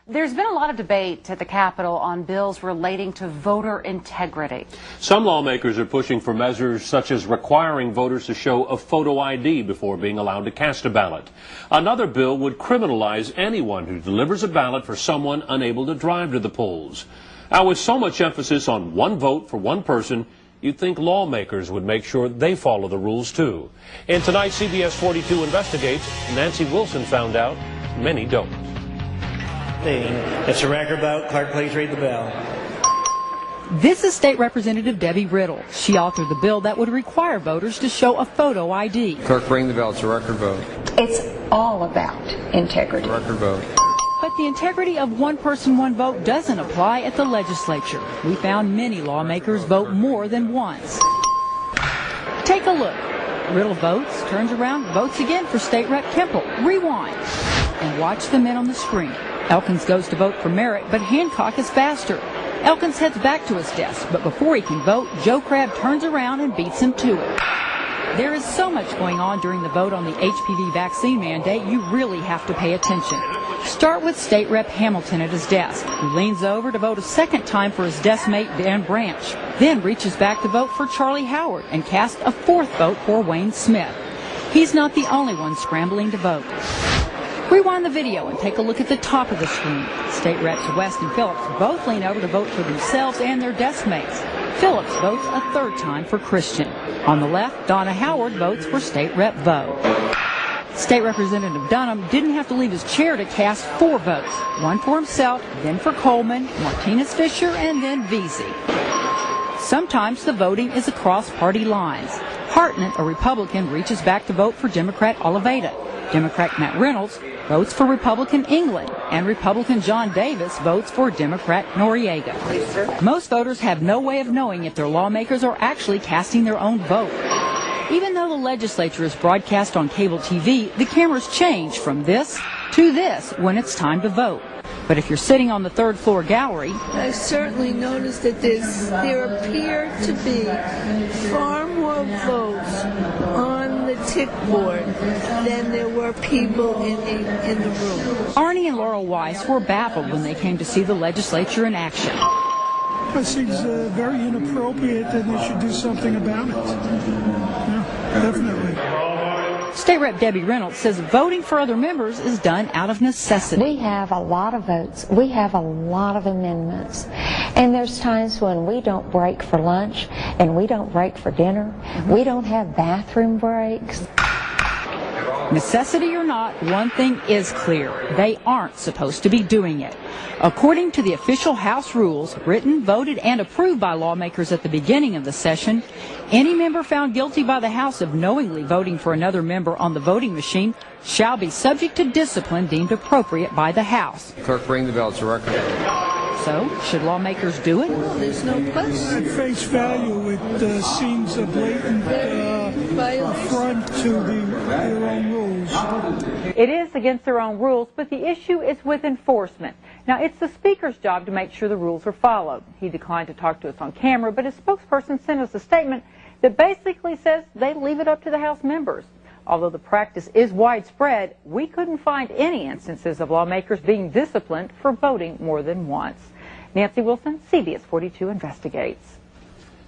There's been a lot of debate at the Capitol on bills relating to voter integrity. Some lawmakers are pushing for measures such as requiring voters to show a photo ID before being allowed to cast a ballot. Another bill would criminalize anyone who delivers a ballot for someone unable to drive to the polls. Now, with so much emphasis on one vote for one person, you'd think lawmakers would make sure they follow the rules too. In tonight's CBS 42 Investigates, Nancy Wilson found out many don't. It's a record vote. Clerk, please read the bill. This is State Representative Debbie Riddle. She authored the bill that would require voters to show a photo ID. Clerk, bring the bill. It's a record vote. It's all about integrity. Record vote. But the integrity of one person, one vote doesn't apply at the legislature. We found many lawmakers vote more than once. Take a look. Riddle votes, turns around, votes again for State Rep Kemple. Rewind. And watch the men on the screen. Elkins goes to vote for Merritt, but Hancock is faster. Elkins heads back to his desk, but before he can vote, Joe Crabb turns around and beats him to it. There is so much going on during the vote on the HPV vaccine mandate, you really have to pay attention. Start with State Rep Hamilton at his desk. He leans over to vote a second time for his desk mate Dan Branch, then reaches back to vote for Charlie Howard and casts a fourth vote for Wayne Smith. He's not the only one scrambling to vote. Rewind the video and take a look at the top of the screen. State Reps West and Phillips both lean over to vote for themselves and their desk mates. Phillips votes a third time for Christian. On the left, Donna Howard votes for State Rep Vo. State Representative Dunham didn't have to leave his chair to cast 4 votes. One for himself, then for Coleman, Martinez Fisher, and then Vesey. Sometimes the voting is across party lines. Hartnett, a Republican, reaches back to vote for Democrat Oliveira. Democrat Matt Reynolds votes for Republican England, and Republican John Davis votes for Democrat Noriega. Most voters have no way of knowing if their lawmakers are actually casting their own vote. Even though the legislature is broadcast on cable TV, the cameras change from this to this when it's time to vote. But if you're sitting on the third floor gallery, I certainly noticed that there appear to be far more votes on the tick board than there were people in the room. Arnie and Laurel Weiss were baffled when they came to see the legislature in action. It seems very inappropriate, and they should do something about it. Yeah, definitely. State Rep Debbie Reynolds says voting for other members is done out of necessity. We have a lot of votes. We have a lot of amendments. And there's times when we don't break for lunch and we don't break for dinner. We don't have bathroom breaks. Necessity or not, one thing is clear. They aren't supposed to be doing it. According to the official House rules, written, voted, and approved by lawmakers at the beginning of the session, any member found guilty by the House of knowingly voting for another member on the voting machine shall be subject to discipline deemed appropriate by the House. Clerk, bring the bill. It's a record. So, should lawmakers do it? Well, there's no question. At face value, it seems a blatant affront to their own rules. It is against their own rules, but the issue is with enforcement. Now, it's the Speaker's job to make sure the rules are followed. He declined to talk to us on camera, but his spokesperson sent us a statement that basically says they leave it up to the House members. Although the practice is widespread, we couldn't find any instances of lawmakers being disciplined for voting more than once. Nancy Wilson, CBS 42 Investigates.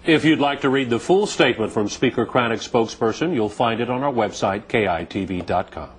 If you'd like to read the full statement from Speaker Cranach's spokesperson, you'll find it on our website, KITV.com.